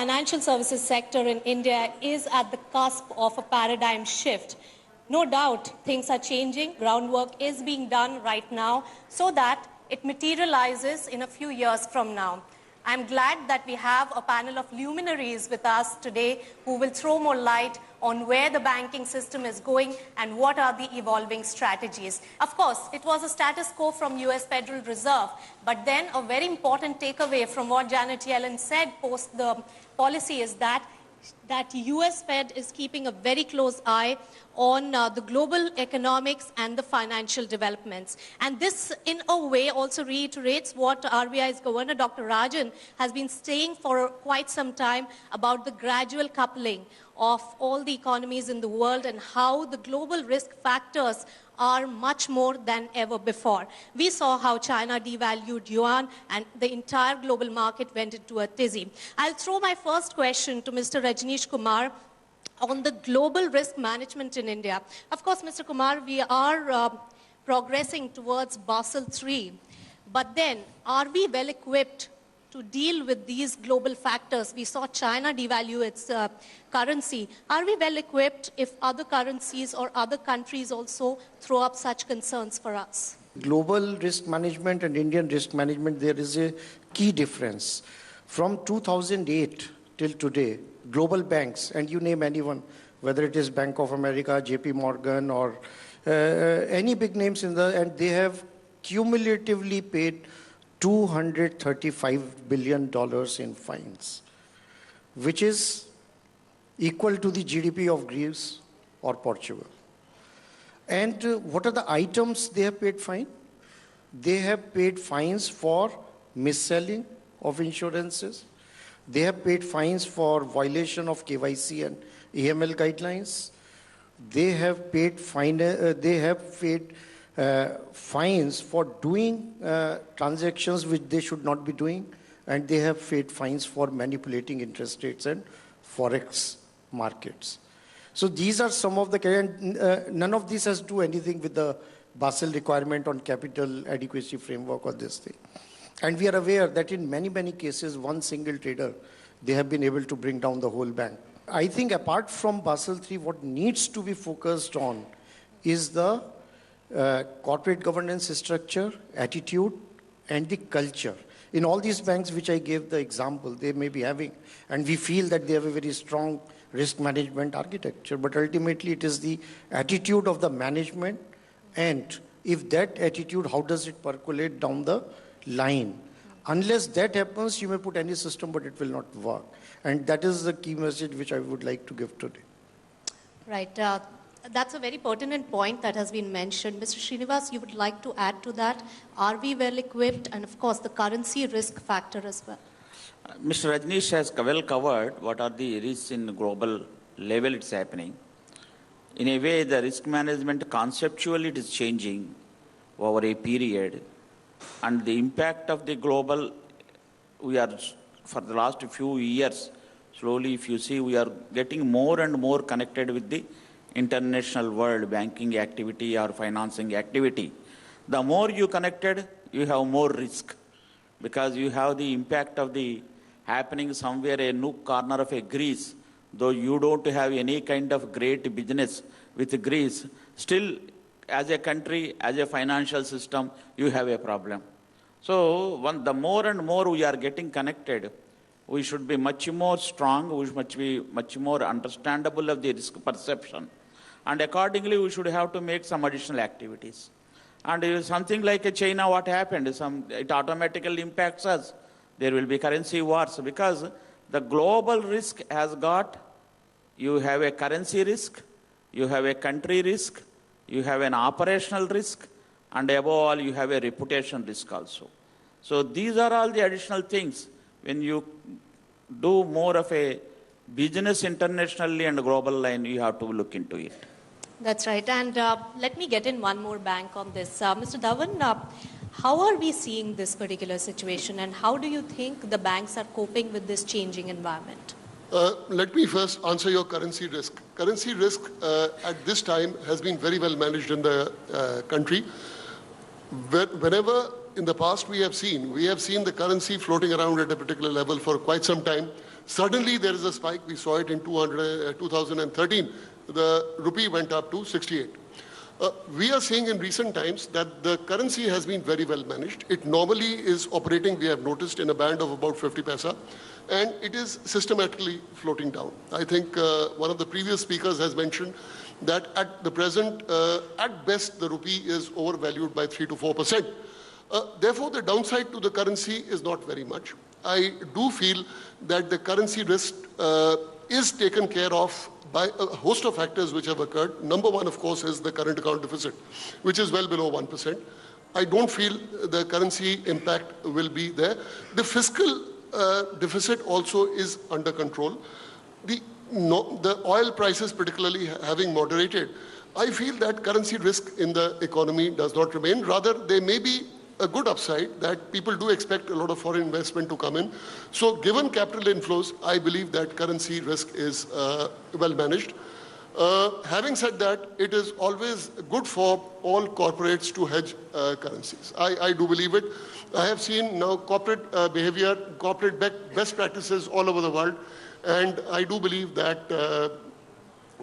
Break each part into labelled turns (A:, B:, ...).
A: financial services sector in India is at the cusp of a paradigm shift. No doubt things are changing. Groundwork is being done right now so that it materializes in a few years from now. I'm glad that we have a panel of luminaries with us today who will throw more light on where the banking system is going and what are the evolving strategies. Of course, it was a status quo from US Federal Reserve, but then a very important takeaway from what Janet Yellen said post the policy is that US Fed is keeping a very close eye on the global economics and the financial developments. And this, in a way, also reiterates what RBI's Governor, Dr. Rajan, has been saying for quite some time about the gradual coupling of all the economies in the world and how the global risk factors are much more than ever before. We saw how China devalued yuan and the entire global market went into a tizzy. I'll throw my first question to Mr. Rajneesh Kumar on the global risk management in India. Of course, Mr. Kumar, we are progressing towards Basel III, but then are we well equipped to deal with these global factors? We saw China devalue its currency. Are we well equipped if other currencies or other countries also throw up such concerns for us?
B: Global risk management and Indian risk management, there is a key difference. From 2008 till today, global banks, and you name anyone, whether it is Bank of America, JP Morgan, or any big names and they have cumulatively paid $235 billion in fines, which is equal to the GDP of Greece or Portugal. And what are the items they have paid fine? They have paid fines for mis-selling of insurances. They have paid fines for violation of KYC and AML guidelines. They have paid fines for doing transactions which they should not be doing, and they have paid fines for manipulating interest rates and forex markets. So these are some of the, none of this has to do anything with the Basel requirement on capital adequacy framework or this thing. And we are aware that in many, many cases, one single trader, they have been able to bring down the whole bank. I think apart from Basel III, what needs to be focused on is the corporate governance structure, attitude, and the culture. In all these banks which I gave the example, they may be having, and we feel that they have a very strong risk management architecture, but ultimately it is the attitude of the management, and if that attitude, how does it percolate down the line? Unless that happens, you may put any system, but it will not work. And that is the key message which I would like to give today.
A: Right. That's a very pertinent point that has been mentioned. Mr. Srinivas, you would like to add to that? Are we well equipped? And of course, the currency risk factor as well.
C: Mr. Rajneesh has well covered what are the risks in global level it's happening. In a way, the risk management conceptually it is changing over a period. And the impact of the global, we are, for the last few years, slowly if you see, we are getting more and more connected with the international world, banking activity or financing activity. The more you connected, you have more risk because you have the impact of the happening somewhere a nook corner of a Greece. Though you don't have any kind of great business with Greece, still as a country, as a financial system, you have a problem. So the more and more we are getting connected, we should be much more strong, we should be much more understandable of the risk perception. And accordingly, we should have to make some additional activities. And something like a China, what happened? It automatically impacts us. There will be currency wars because the global risk has got, you have a currency risk, you have a country risk, you have an operational risk, and above all, you have a reputation risk also. So these are all the additional things. When you do more of a business internationally and global line, you have to look into it.
A: That's right. And let me get in one more bank on this. Mr. Dhawan, how are we seeing this particular situation and how do you think the banks are coping with this changing environment?
D: Let me first answer your currency risk. Currency risk at this time has been very well managed in the country. Whenever in the past we have seen the currency floating around at a particular level for quite some time. Suddenly there is a spike. We saw it in 2013. The rupee went up to 68. We are seeing in recent times that the currency has been very well managed. It normally is operating, we have noticed, in a band of about 50 paisa, and it is systematically floating down. I think one of the previous speakers has mentioned that at the present, at best, the rupee is overvalued by 3 to 4%. Therefore, the downside to the currency is not very much. I do feel that the currency risk is taken care of by a host of factors which have occurred. Number one, of course, is the current account deficit, which is well below 1%. I don't feel the currency impact will be there. The fiscal deficit also is under control. The oil prices particularly having moderated, I feel that currency risk in the economy does not remain. Rather, there may be a good upside that people do expect a lot of foreign investment to come in. So given capital inflows, I believe that currency risk is well managed. Having said that, it is always good for all corporates to hedge currencies. I do believe it. I have seen now corporate behavior, corporate best practices all over the world, and I do believe that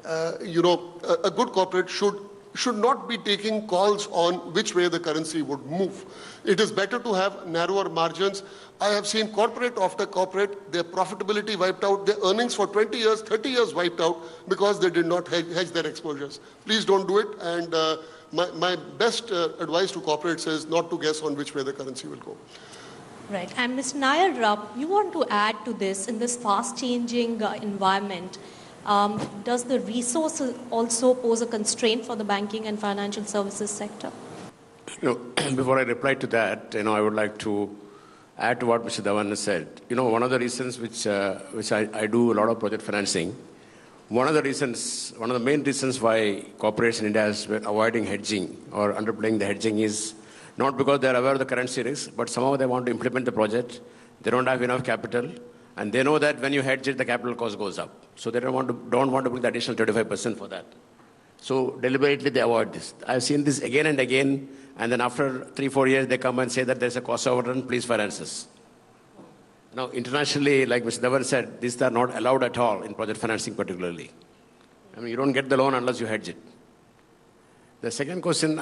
D: a good corporate should not be taking calls on which way the currency would move. It is better to have narrower margins. I have seen corporate after corporate, their profitability wiped out, their earnings for 20 years, 30 years wiped out because they did not hedge their exposures. Please don't do it. And my best advice to corporates is not to guess on which way the currency will go.
A: Right. And Mr. Nair, you want to add to this in this fast-changing environment. Does the resources also pose a constraint for the banking and financial services sector?
E: Before I reply to that, I would like to add to what Mr. Dhawan has said. One of the reasons which I do a lot of project financing, one of the main reasons why corporates in India is avoiding hedging or underplaying the hedging is not because they are aware of the currency risk, but somehow they want to implement the project. They don't have enough capital. And they know that when you hedge it, the capital cost goes up. So they don't want to bring the additional 25% for that. So deliberately they avoid this. I've seen this again and again, and then after 3-4 years, they come and say that there's a cost overrun, please finance us. Now, internationally, like Mr. Dhawan said, these are not allowed at all in project financing particularly. You don't get the loan unless you hedge it. The second question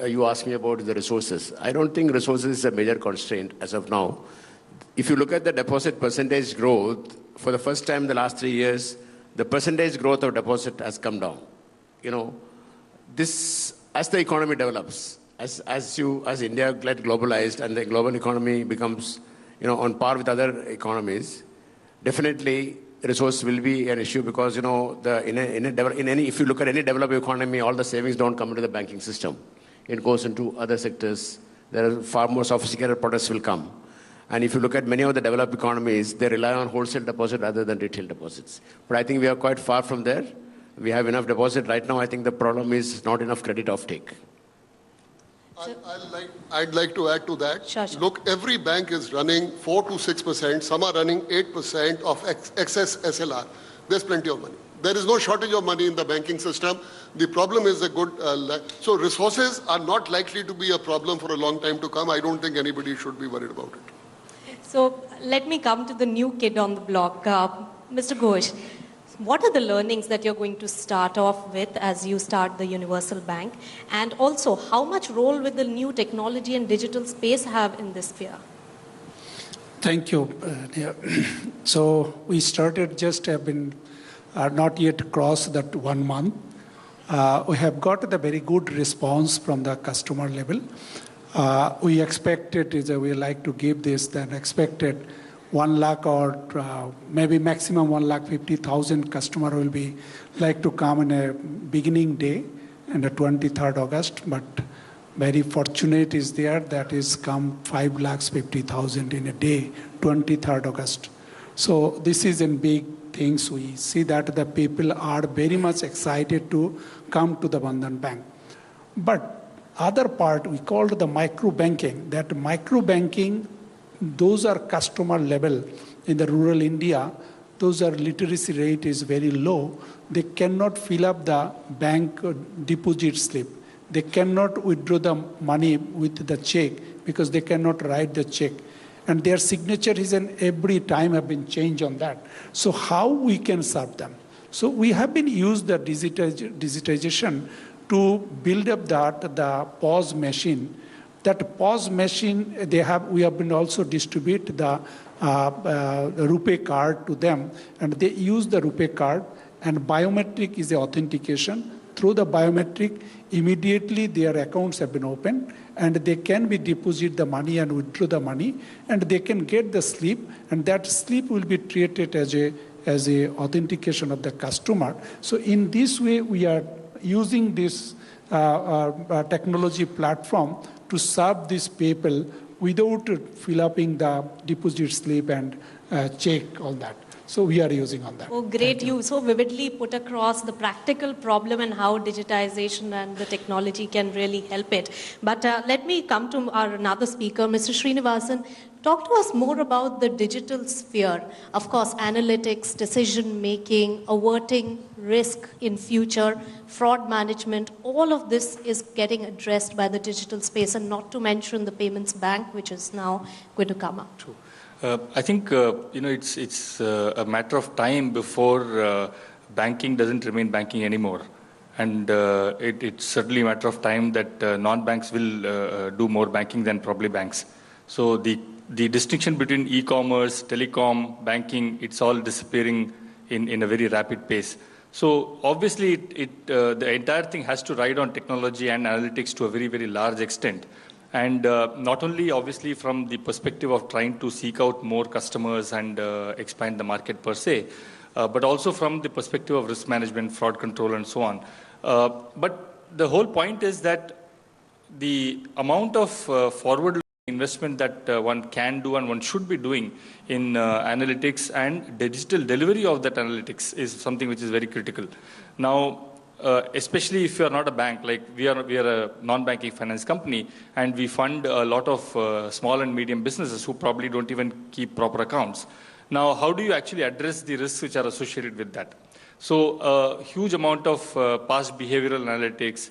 E: you asked me about the resources. I don't think resources is a major constraint as of now. If you look at the deposit percentage growth, for the first time in the last 3 years, the percentage growth of deposit has come down. This, as the economy develops, as India gets globalized and the global economy becomes, on par with other economies, definitely resource will be an issue because, if you look at any developed economy, all the savings don't come into the banking system. It goes into other sectors. There are far more sophisticated products will come. And if you look at many of the developed economies, they rely on wholesale deposit rather than retail deposits. But I think we are quite far from there. We have enough deposit. Right now, I think the problem is not enough credit offtake.
D: I'd like to add to that.
A: Sure.
D: Look, every bank is running 4 to 6%. Some are running 8% of excess SLR. There's plenty of money. There is no shortage of money in the banking system. The problem is a good... so resources are not likely to be a problem for a long time to come. I don't think anybody should be worried about it.
A: So let me come to the new kid on the block. Mr. Ghosh, what are the learnings that you're going to start off with as you start the Universal Bank? And also, how much role will the new technology and digital space have in this sphere?
F: Thank you. So we started not yet crossed that 1 month. We have got the very good response from the customer level. We expected, we like to give this, then expected 1 lakh or maybe maximum 1,50,000 customer will be like to come in a beginning day and the 23rd August, but very fortunate is there that is come 5,50,000 in a day, 23rd August. So this is in big things. We see that the people are very much excited to come to the Bandhan Bank. But other part we called the micro banking. That micro banking, those are customer level in the rural India. Those are literacy rate is very low. They cannot fill up the bank deposit slip. They cannot withdraw the money with the check because they cannot write the check. and their signature is in every time have been changed on that. So how we can serve them? So we have been used the digitization to build up the POS machine. That POS machine, we have been also distribute the RuPay card to them, and they use the RuPay card, and biometric is the authentication. Through the biometric, immediately their accounts have been opened, and they can be deposit the money and withdraw the money, and they can get the slip, and that slip will be treated as a authentication of the customer. So in this way, we are using this technology platform to serve these people without filling the deposit slip and check all that. So we are using on that.
A: Oh, great. You so vividly put across the practical problem and how digitization and the technology can really help it. But let me come to our another speaker, Mr. Srinivasan. Talk to us more about the digital sphere. Of course, analytics, decision making, averting risk in future, fraud management, all of this is getting addressed by the digital space, and not to mention the payments bank, which is now going to come up.
G: True. I think it's a matter of time before banking doesn't remain banking anymore, and it's certainly a matter of time that non-banks will do more banking than probably banks. So the distinction between e-commerce, telecom, banking, it's all disappearing in a very rapid pace. So obviously, the entire thing has to ride on technology and analytics to a very, very large extent. And not only obviously from the perspective of trying to seek out more customers and expand the market per se, but also from the perspective of risk management, fraud control, and so on. But the whole point is that the amount of forward investment that one can do and one should be doing in analytics and digital delivery of that analytics is something which is very critical. Now, especially if you are not a bank, like we are a non-banking finance company, and we fund a lot of small and medium businesses who probably don't even keep proper accounts. Now, how do you actually address the risks which are associated with that? So, a huge amount of past behavioral analytics,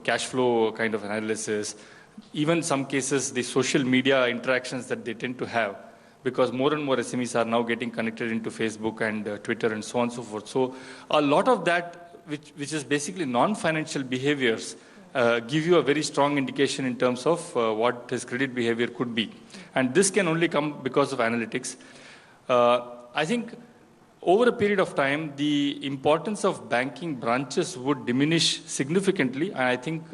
G: cash flow kind of analysis, even some cases the social media interactions that they tend to have, because more and more SMEs are now getting connected into Facebook and Twitter and so on and so forth. So a lot of that, which is basically non-financial behaviors, give you a very strong indication in terms of what his credit behavior could be. And this can only come because of analytics. I think over a period of time, the importance of banking branches would diminish significantly, and I think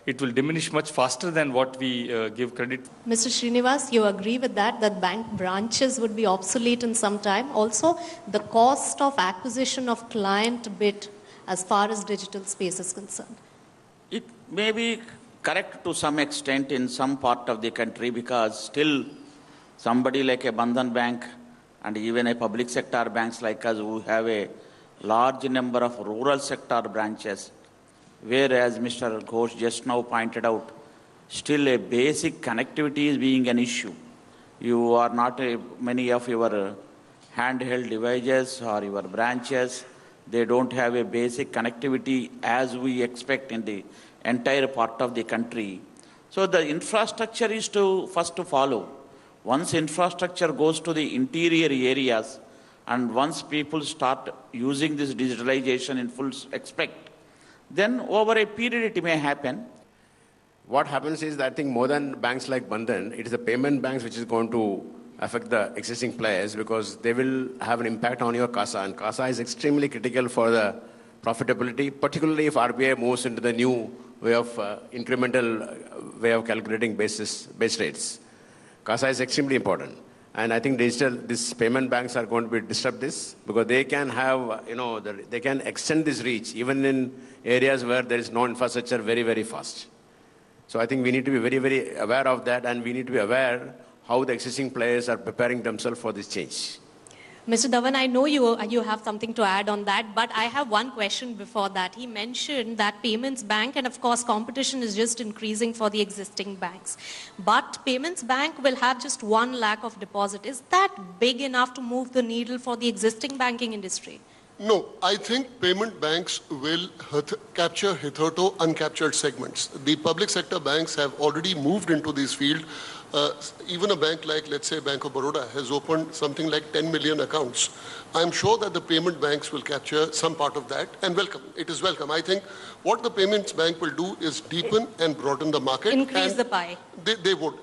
G: it will diminish much faster than what we give credit.
A: Mr. Srinivas, you agree with that bank branches would be obsolete in some time? Also, the cost of acquisition of client bit as far as digital space is concerned?
C: It may be correct to some extent in some part of the country, because still somebody like a Bandhan Bank and even a public sector banks like us who have a large number of rural sector branches, whereas Mr. Ghosh just now pointed out, still a basic connectivity is being an issue. You are not many of your handheld devices or your branches, they don't have a basic connectivity as we expect in the entire part of the country. So the infrastructure is first to follow. Once infrastructure goes to the interior areas, and once people start using this digitalization in full expect, then over a period it may happen.
E: What happens is that I think more than banks like Bandhan, it is the payment banks which is going to affect the existing players, because they will have an impact on your CASA, and CASA is extremely critical for the profitability, particularly if RBI moves into the new way of incremental way of calculating base rates. CASA is extremely important. And I think these payment banks are going to disrupt this, because they can have, they can extend this reach even in areas where there is no infrastructure very, very fast. So I think we need to be very, very aware of that, and we need to be aware how the existing players are preparing themselves for this change.
A: Mr. Dhawan, I know you have something to add on that, but I have one question before that. He mentioned that payments bank, and of course competition is just increasing for the existing banks. But payments bank will have just 1 lakh of deposit. Is that big enough to move the needle for the existing banking industry?
D: No, I think payment banks will capture hitherto uncaptured segments. The public sector banks have already moved into this field Even a bank like, let's say, Bank of Baroda has opened something like 10 million accounts. I'm sure that the payment banks will capture some part of that and welcome. It is welcome. I think what the payments bank will do is deepen and broaden the market.
A: Increase
D: and
A: the pie.
D: They would.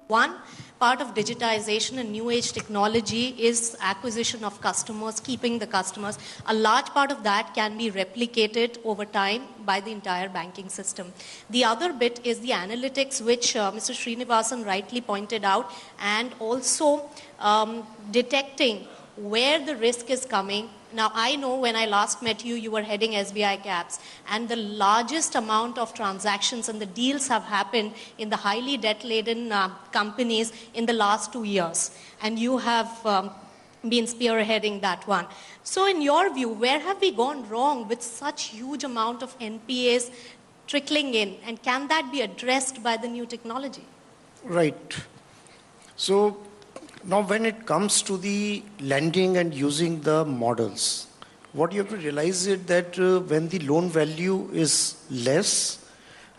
A: One part of digitization and new age technology is acquisition of customers, keeping the customers. A large part of that can be replicated over time by the entire banking system. The other bit is the analytics, which Mr. Srinivasan rightly pointed out, and also detecting where the risk is coming. Now, I know when I last met you, you were heading SBI Caps, and the largest amount of transactions and the deals have happened in the highly debt-laden companies in the last 2 years. And you have been spearheading that one. So in your view, where have we gone wrong with such huge amount of NPAs trickling in? And can that be addressed by the new technology?
B: Right. So now when it comes to the lending and using the models, what you have to realize is that when the loan value is less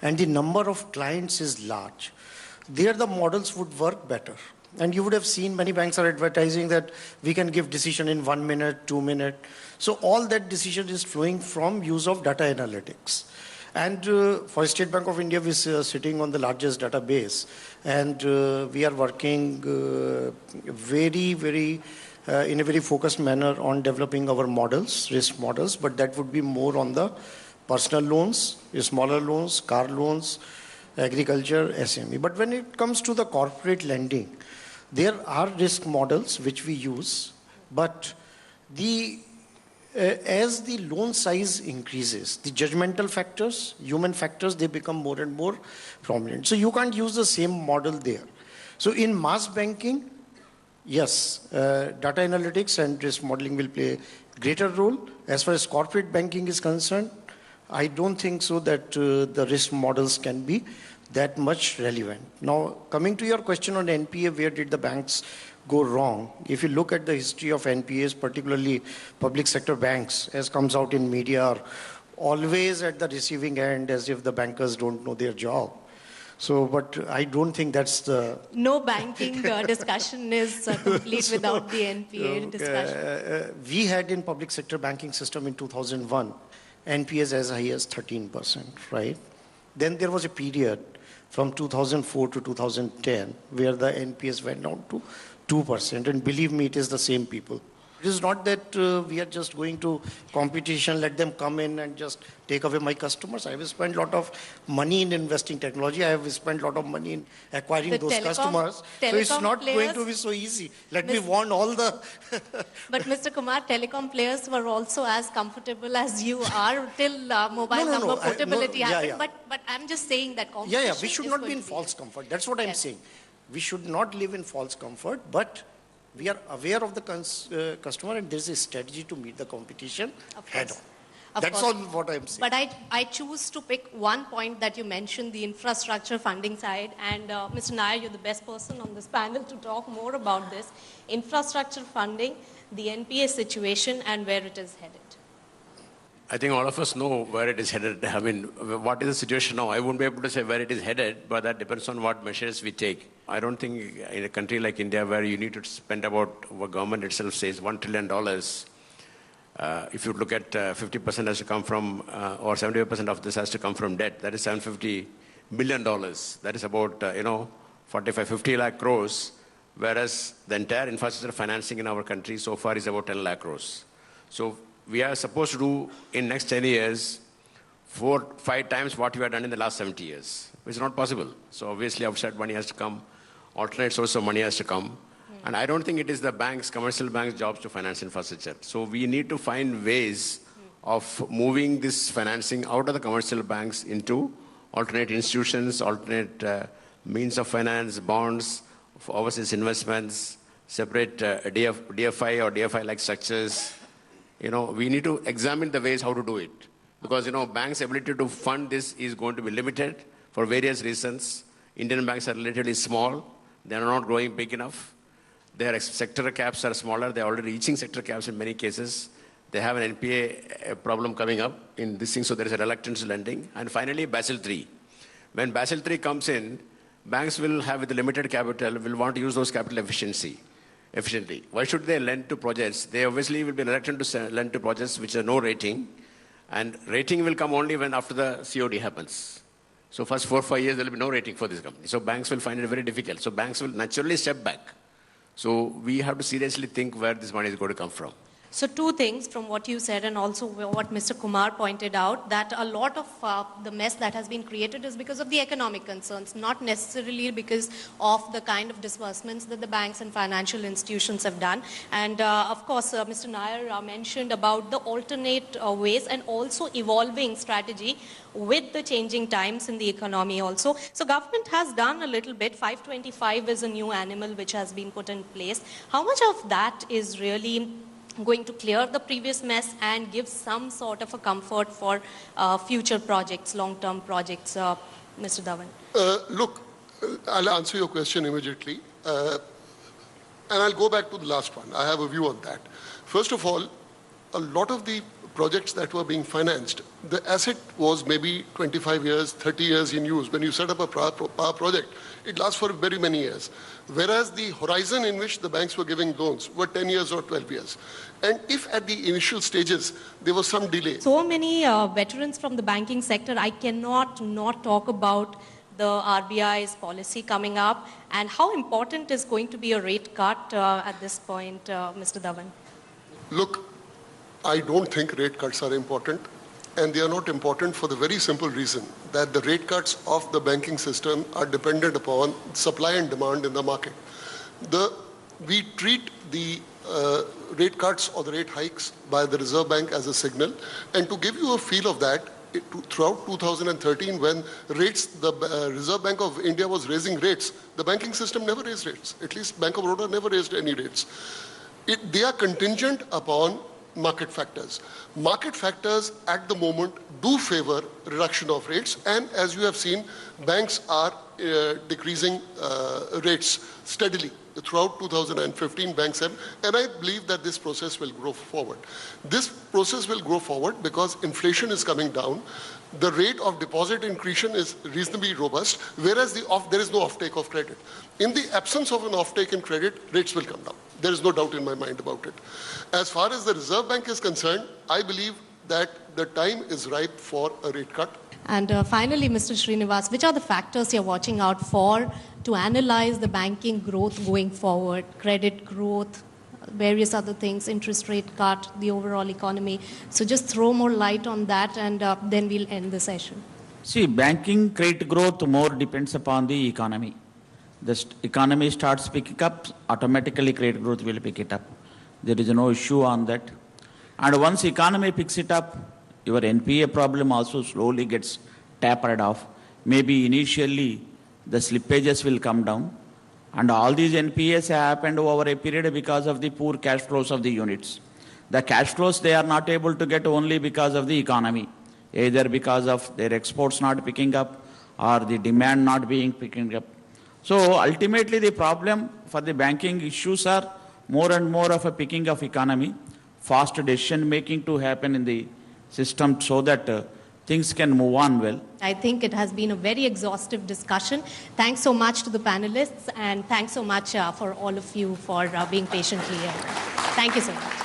B: and the number of clients is large, there the models would work better. And you would have seen many banks are advertising that we can give decision in 1 minute, 2 minutes. So all that decision is flowing from use of data analytics. And for State Bank of India, we are sitting on the largest database, and we are working in a very focused manner on developing our models, risk models, but that would be more on the personal loans, smaller loans, car loans, agriculture, SME. But when it comes to the corporate lending, there are risk models which we use, but as the loan size increases, the judgmental factors, human factors, they become more and more prominent. So you can't use the same model there. So in mass banking, yes, data analytics and risk modeling will play a greater role. As far as corporate banking is concerned, I don't think so that the risk models can be that much relevant. Now, coming to your question on NPA, where did the banks go wrong? If you look at the history of NPAs, particularly public sector banks, as comes out in media, are always at the receiving end as if the bankers don't know their job. So, but I don't think that's the...
A: No banking discussion is complete without the NPA discussion.
B: We had in public sector banking system in 2001, NPAs as high as 13%, right? Then there was a period from 2004 to 2010 where the NPAs went down to 2%, and believe me, it is the same people. It is not that we are just going to competition, let them come in and just take away my customers. I have spent a lot of money in investing technology. I have spent a lot of money in acquiring those customers. So it's not going to be so easy. Let me warn all the...
A: But Mr. Kumar, telecom players were also as comfortable as you are till mobile number portability happened. But I'm just saying that competition
B: we should not be in false comfort. That's what I'm saying. We should not live in false comfort, but we are aware of the customer, and there's a strategy to meet the competition head on. That's all what I'm saying.
A: But I choose to pick one point that you mentioned, the infrastructure funding side. And Mr. Nair, you're the best person on this panel to talk more about this. Infrastructure funding, the NPA situation, and where it is headed.
E: I think all of us know where it is headed. I mean, what is the situation now? I won't be able to say where it is headed, but that depends on what measures we take. I don't think in a country like India, where you need to spend about, what government itself says, $1 trillion, if you look at 50% has to come from, or 75% of this has to come from debt, that is $750 billion. That is about, 45, 50 lakh crores, whereas the entire infrastructure financing in our country so far is about 10 lakh crores. So we are supposed to do in next 10 years 4-5 times what we have done in the last 70 years, which is not possible. So obviously outside money has to come, alternate source of money has to come. And I don't think it is the banks, commercial banks' jobs to finance infrastructure. So we need to find ways of moving this financing out of the commercial banks into alternate institutions, alternate means of finance, bonds, overseas investments, separate DFI or DFI-like structures. We need to examine the ways how to do it. Because, banks' ability to fund this is going to be limited for various reasons. Indian banks are relatively small. They are not growing big enough. Their sector caps are smaller. They are already reaching sector caps in many cases. They have an NPA problem coming up in this thing, so there is a reluctance to lending. And finally, Basel III. When Basel III comes in, banks will have, with limited capital, will want to use those capital efficiently. Why should they lend to projects? They obviously will be reluctant to lend to projects which are no rating. And rating will come only when after the COD happens. So first 4 or 5 years, there will be no rating for this company. So banks will find it very difficult. So banks will naturally step back. So we have to seriously think where this money is going to come from.
A: So two things from what you said and also what Mr. Kumar pointed out, that a lot of the mess that has been created is because of the economic concerns, not necessarily because of the kind of disbursements that the banks and financial institutions have done. And of course, Mr. Nair mentioned about the alternate ways and also evolving strategy with the changing times in the economy also. So government has done a little bit. 525 is a new animal which has been put in place. How much of that is really going to clear the previous mess and give some sort of a comfort for future projects, long-term projects, Mr. Dhawan?
D: Look, I'll answer your question immediately. And I'll go back to the last one. I have a view on that. First of all, a lot of the projects that were being financed, the asset was maybe 25 years, 30 years in use. When you set up a power project, it lasts for very many years. Whereas the horizon in which the banks were giving loans were 10 years or 12 years. And if at the initial stages there was some delay.
A: So many veterans from the banking sector, I cannot not talk about the RBI's policy coming up and how important is going to be a rate cut at this point, Mr. Dhawan?
D: Look, I don't think rate cuts are important, and they are not important for the very simple reason that the rate cuts of the banking system are dependent upon supply and demand in the market. We treat the rate cuts or the rate hikes by the Reserve Bank as a signal, and to give you a feel of that, throughout 2013, when the Reserve Bank of India was raising rates, the banking system never raised rates. At least Bank of Baroda never raised any rates. They are contingent upon market factors. Market factors at the moment do favor reduction of rates, and as you have seen, banks are decreasing rates steadily. Throughout 2015, banks have, and I believe that this process will grow forward. This process will grow forward because inflation is coming down. The rate of deposit increase is reasonably robust, whereas there is no offtake of credit. In the absence of an offtake in credit, rates will come down. There is no doubt in my mind about it. As far as the Reserve Bank is concerned, I believe that the time is ripe for a rate cut.
A: And finally, Mr. Srinivas, which are the factors you're watching out for to analyze the banking growth going forward? Credit growth, various other things, interest rate cut, the overall economy. So just throw more light on that and then we'll end the session.
C: See, banking credit growth more depends upon the economy. The economy starts picking up, automatically credit growth will pick it up. There is no issue on that. And once economy picks it up, your NPA problem also slowly gets tapered off. Maybe initially the slippages will come down. And all these NPAs have happened over a period because of the poor cash flows of the units. The cash flows they are not able to get only because of the economy, either because of their exports not picking up or the demand not being picking up. So ultimately the problem for the banking issues are more and more of a picking of economy, fast decision making to happen in the system so that things can move on well.
A: I think it has been a very exhaustive discussion. Thanks so much to the panelists and thanks so much for all of you for being patiently here. Thank you so much.